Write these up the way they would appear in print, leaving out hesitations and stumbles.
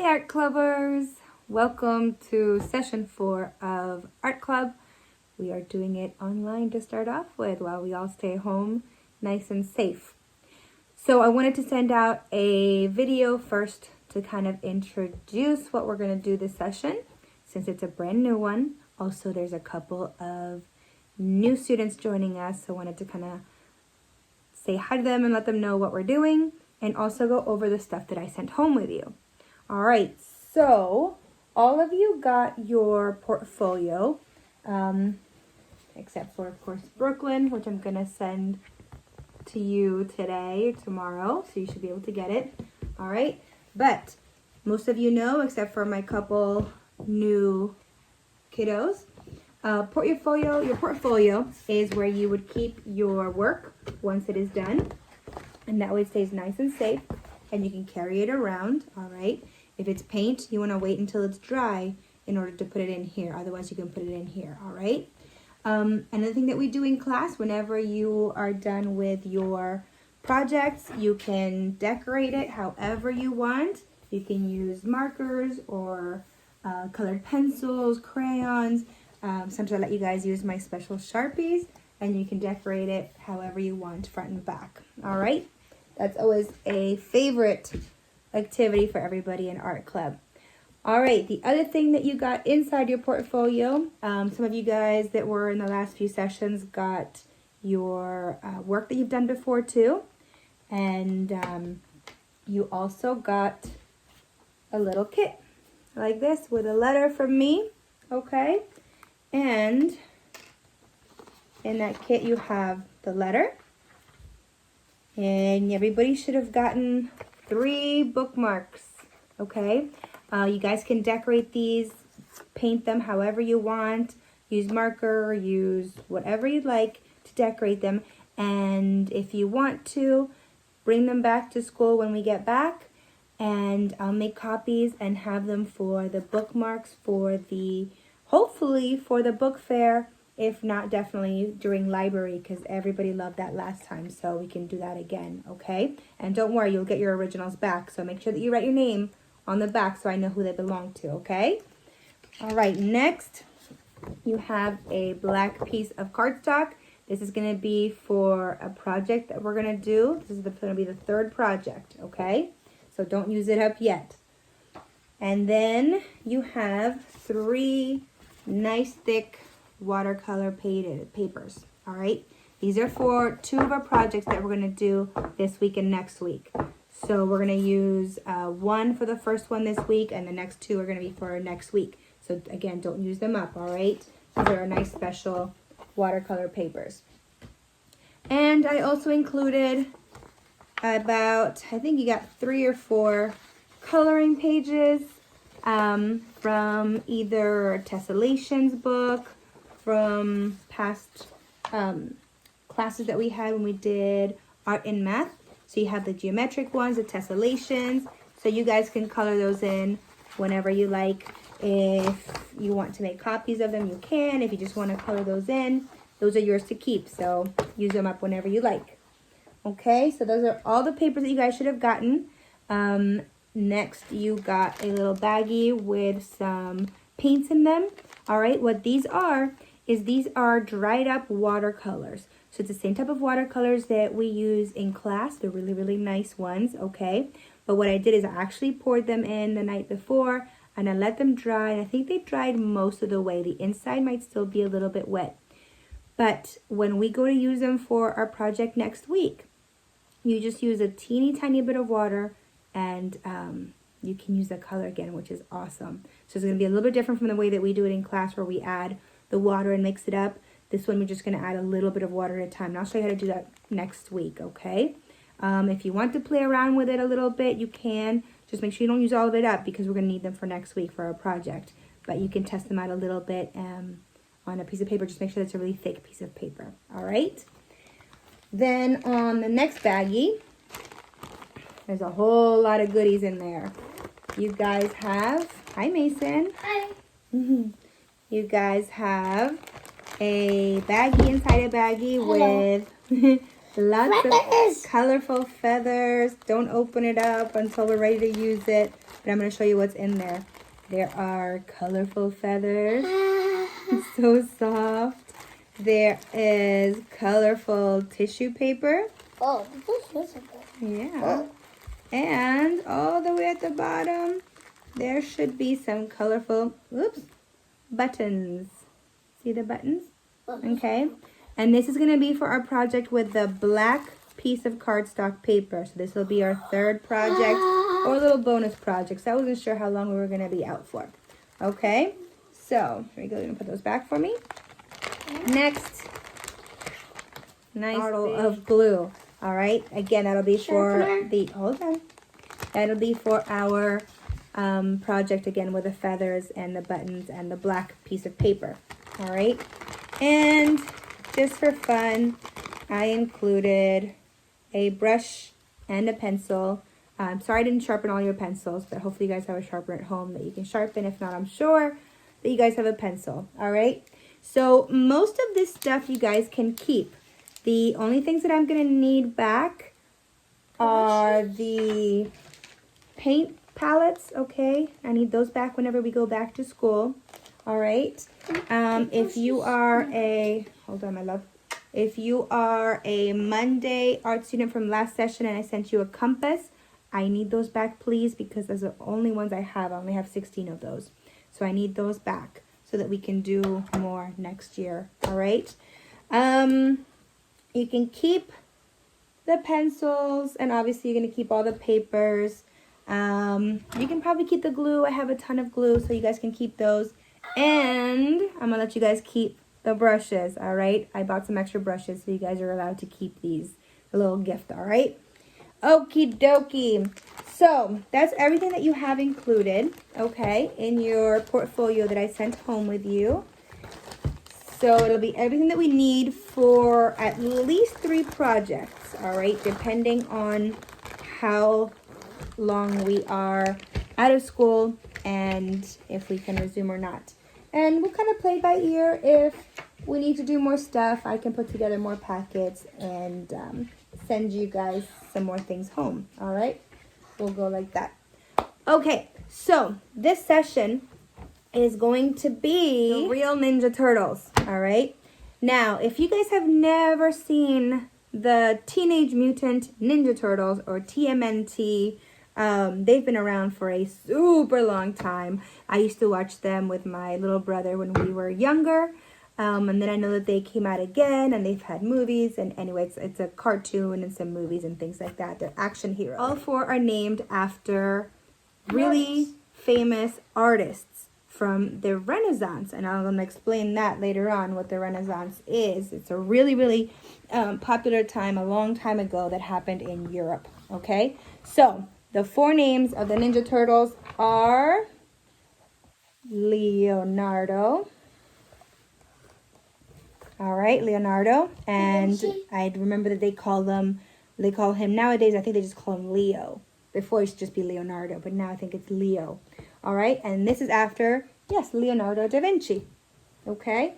Hi Art Clubbers! Welcome to session 4 of Art Club. We are doing it online to start off with while we all stay home nice and safe. So I wanted to send out a video first to kind of introduce what we're going to do this session since it's a brand new one. Also, there's a couple of new students joining us, so I wanted to kind of say hi to them and let them know what we're doing and also go over the stuff that I sent home with you. All right, so all of you got your portfolio, except for, of course, Brooklyn, which I'm going to send to you today or tomorrow, so you should be able to get it. All right, but most of you know, except for my couple new kiddos, your portfolio is where you would keep your work once it is done, and that way it stays nice and safe, and you can carry it around, all right? If it's paint, you want to wait until it's dry in order to put it in here. Otherwise, you can put it in here, all right? Another thing that we do in class, whenever you are done with your projects, you can decorate it however you want. You can use markers or colored pencils, crayons. Sometimes I let you guys use my special Sharpies, and you can decorate it however you want, front and back, all right? That's always a favorite activity for everybody in Art Club. All right, the other thing that you got inside your portfolio, some of you guys that were in the last few sessions got your work that you've done before too. And you also got a little kit like this with a letter from me, okay? And in that kit you have the letter. And everybody should have gotten 3 bookmarks, okay? You guys can decorate these, paint them however you want, use marker, use whatever you'd like to decorate them. And if you want to, bring them back to school when we get back, and I'll make copies and have them for the bookmarks for hopefully for the book fair. If not, definitely during library, because everybody loved that last time, so we can do that again, okay? And don't worry, you'll get your originals back, so make sure that you write your name on the back so I know who they belong to, okay? All right, next, you have a black piece of cardstock. This is going to be for a project that we're going to do. This is going to be the 3rd project, okay? So don't use it up yet. And then you have 3 nice thick watercolor papers, all right? These are for 2 of our projects that we're going to do this week and next week. So we're going to use 1 for the first one this week, and the next 2 are going to be for next week. So again, don't use them up, all right? These are nice special watercolor papers. And I also included about, I think you got 3 or 4 coloring pages from either Tessellation's book, from past classes that we had when we did art and math. So you have the geometric ones, the tessellations. So you guys can color those in whenever you like. If you want to make copies of them, you can. If you just want to color those in, those are yours to keep. So use them up whenever you like. Okay, so those are all the papers that you guys should have gotten. Next, you got a little baggie with some paints in them. All right, what these are is these are dried up watercolors. So it's the same type of watercolors that we use in class. They're really, really nice ones, okay? But what I did is I actually poured them in the night before, and I let them dry. And I think they dried most of the way. The inside might still be a little bit wet. But when we go to use them for our project next week, you just use a teeny tiny bit of water, and you can use the color again, which is awesome. So it's going to be a little bit different from the way that we do it in class, where we add the water and mix it up. This one, we're just going to add a little bit of water at a time. And I'll show you how to do that next week, okay? If you want to play around with it a little bit, you can. Just make sure you don't use all of it up, because we're going to need them for next week for our project. But you can test them out a little bit on a piece of paper. Just make sure that's a really thick piece of paper, all right? Then on the next baggie, there's a whole lot of goodies in there. You guys have, hi Mason. Hi. You guys have a baggie inside a baggie Hello. with Lots Feathers. of colorful feathers. Don't open it up until we're ready to use it. But I'm going to show you what's in there. There are colorful feathers. It's so soft. There is colorful tissue paper. Oh, this is good. Yeah. And all the way at the bottom, there should be some colorful, buttons. See the buttons? Okay. And this is going to be for our project with the black piece of cardstock paper. So this will be our third project or a little bonus project. So I wasn't sure how long we were going to be out for. Okay. So here we go. You're going to put those back for me. Next, nice bottle of glue. All right. Again, that'll be for the, hold on. That'll be for our project again with the feathers and the buttons and the black piece of paper. All right. And just for fun, I included a brush and a pencil. I'm sorry I didn't sharpen all your pencils, but hopefully you guys have a sharpener at home that you can sharpen. If not, I'm sure that you guys have a pencil. All right. So most of this stuff you guys can keep. The only things that I'm going to need back are the paint palettes, okay? I need those back whenever we go back to school. All right. If you are a, hold on, my love. If you are a Monday art student from last session and I sent you a compass, I need those back, please, because those are the only ones I have. I only have 16 of those. So I need those back so that we can do more next year. All right. You can keep the pencils, and obviously you're going to keep all the papers. You can probably keep the glue. I have a ton of glue, so you guys can keep those. And I'm going to let you guys keep the brushes, all right? I bought some extra brushes, so you guys are allowed to keep these. A little gift, all right? Okie dokie. So that's everything that you have included, okay, in your portfolio that I sent home with you. So it'll be everything that we need for at least 3 projects, all right, depending on how long we are out of school and if we can resume or not. And we'll kind of play by ear. If we need to do more stuff, I can put together more packets and send you guys some more things home, all right? We'll go like that. Okay, so this session is going to be the real Ninja Turtles, all right? Now, if you guys have never seen the Teenage Mutant Ninja Turtles, or TMNT, they've been around for a super long time. I used to watch them with my little brother when we were younger, and then I know that they came out again, and they've had movies, and anyway, it's a cartoon and some movies and things like that. They're action heroes. All 4 are named after really famous artists from the Renaissance, and I'm going to explain that later on, what the Renaissance is. It's a really, really popular time, a long time ago, that happened in Europe, okay? So, the 4 names of the Ninja Turtles are Leonardo. All right, Leonardo. And I remember that they call him nowadays, I think they just call him Leo. Before it used to just be Leonardo, but now I think it's Leo. All right, and this is after, yes, Leonardo da Vinci. Okay?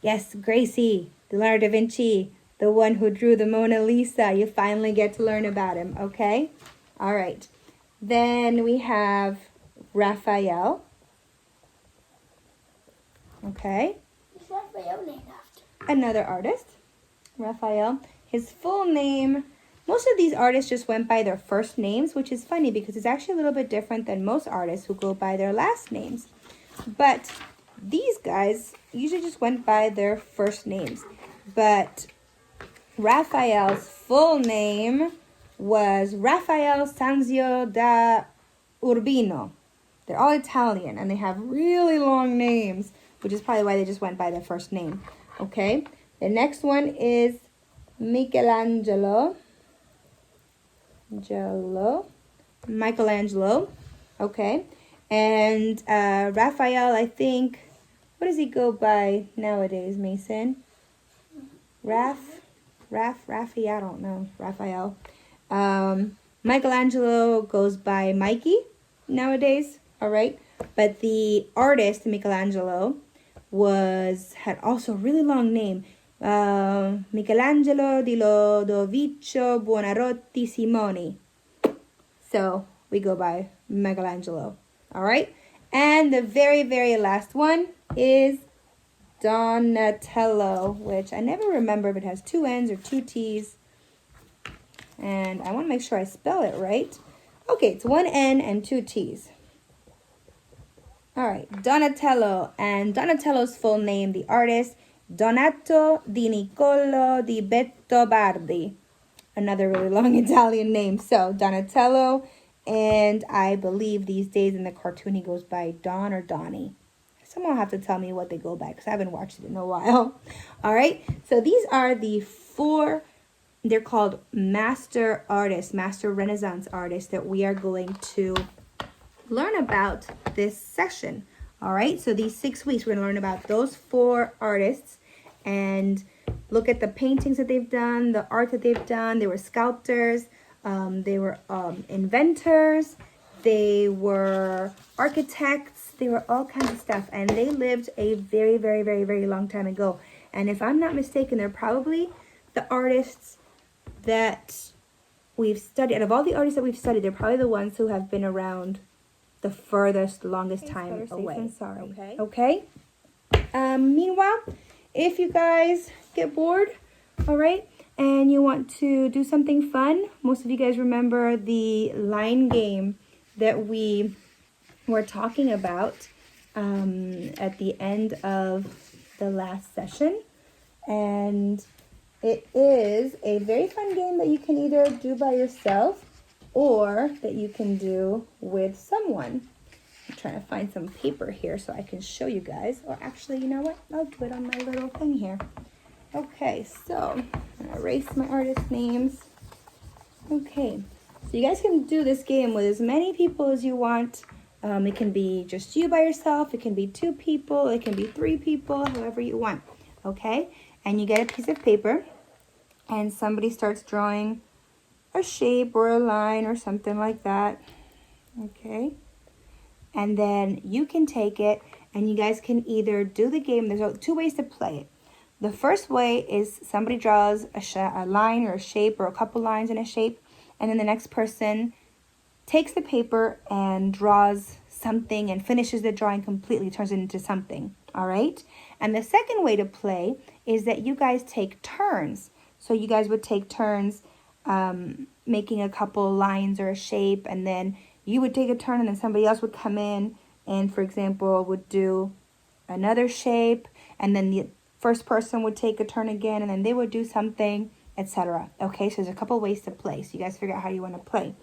Yes, Gracie, Leonardo da Vinci, the one who drew the Mona Lisa. You finally get to learn about him, okay? All right. Then we have Raphael. Okay. What's Raphael named after? Another artist, Raphael. His full name, most of these artists just went by their first names, which is funny because it's actually a little bit different than most artists who go by their last names. But these guys usually just went by their first names. But Raphael's full name was Raphael Sanzio da Urbino. They're all Italian, and they have really long names, which is probably why they just went by their first name. Okay? The next one is Michelangelo. Okay. And Raphael, I think, what does he go by nowadays, Mason? Rafi, I don't know. Raphael. Michelangelo goes by Mikey nowadays, all right? But the artist, Michelangelo, had also a really long name. Michelangelo di Lodovico Buonarroti Simoni. So we go by Michelangelo. All right. And the very, very last one is Donatello, which I never remember if it has 2 N's or 2 T's. And I want to make sure I spell it right. Okay, it's 1 N and 2 T's. All right, Donatello. And Donatello's full name, the artist, Donato di Niccolo di Bettobardi. Another really long Italian name. So, Donatello. And I believe these days in the cartoon he goes by Don or Donnie. Someone will have to tell me what they go by because I haven't watched it in a while. All right, so these are the 4, they're called master artists, master Renaissance artists that we are going to learn about this session. All right, so these 6 weeks, we're going to learn about those 4 artists and look at the paintings that they've done, the art that they've done. They were sculptors. They were inventors, they were architects, they were all kinds of stuff. And they lived a very, very, very, very long time ago. And if I'm not mistaken, they're probably the artists that we've studied. Out of all the artists that we've studied, they're probably the ones who have been around the furthest, longest time away. Sorry. Okay? Meanwhile, if you guys get bored, all right, and you want to do something fun, most of you guys remember the line game that we were talking about at the end of the last session. And it is a very fun game that you can either do by yourself or that you can do with someone. I'm trying to find some paper here so I can show you guys. Or actually, you know what? I'll do it on my little thing here. Okay, so I'm gonna erase my artist names. Okay, so you guys can do this game with as many people as you want. It can be just you by yourself. It can be 2 people. It can be 3 people, however you want. Okay, and you get a piece of paper and somebody starts drawing a shape or a line or something like that. Okay, and then you can take it and you guys can either do the game. There's 2 ways to play it. The first way is somebody draws a line or a shape or a couple lines in a shape, and then the next person takes the paper and draws something and finishes the drawing completely, turns it into something, all right? And the second way to play is that you guys take turns. So you guys would take turns making a couple lines or a shape, and then you would take a turn and then somebody else would come in and, for example, would do another shape, and then the first person would take a turn again, and then they would do something, etc. Okay, so there's a couple ways to play. So you guys figure out how you want to play.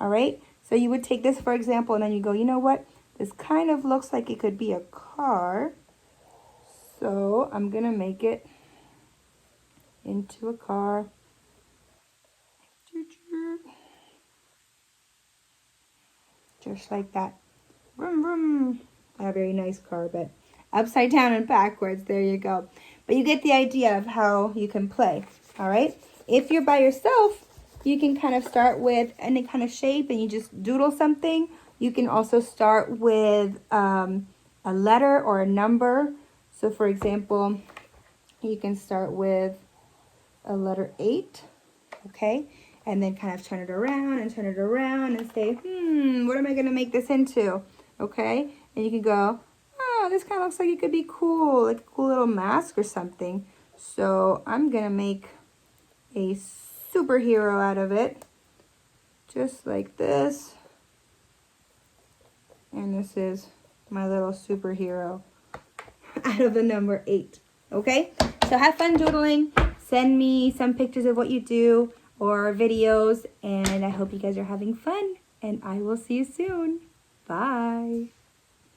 All right, so you would take this, for example, and then you go, you know what? This kind of looks like it could be a car. So I'm going to make it into a car. Just like that. Vroom, vroom. A very nice car, but upside down and backwards. There you go. But you get the idea of how you can play. All right. If you're by yourself, you can kind of start with any kind of shape and you just doodle something. You can also start with a letter or a number. So for example, you can start with a letter 8. Okay. And then kind of turn it around and turn it around and say, what am I going to make this into? Okay. And you can go, oh, this kind of looks like it could be cool, like a cool little mask or something. So I'm going to make a superhero out of it, just like this. And this is my little superhero out of the number 8. Okay? So have fun doodling. Send me some pictures of what you do or videos. And I hope you guys are having fun. And I will see you soon. Bye.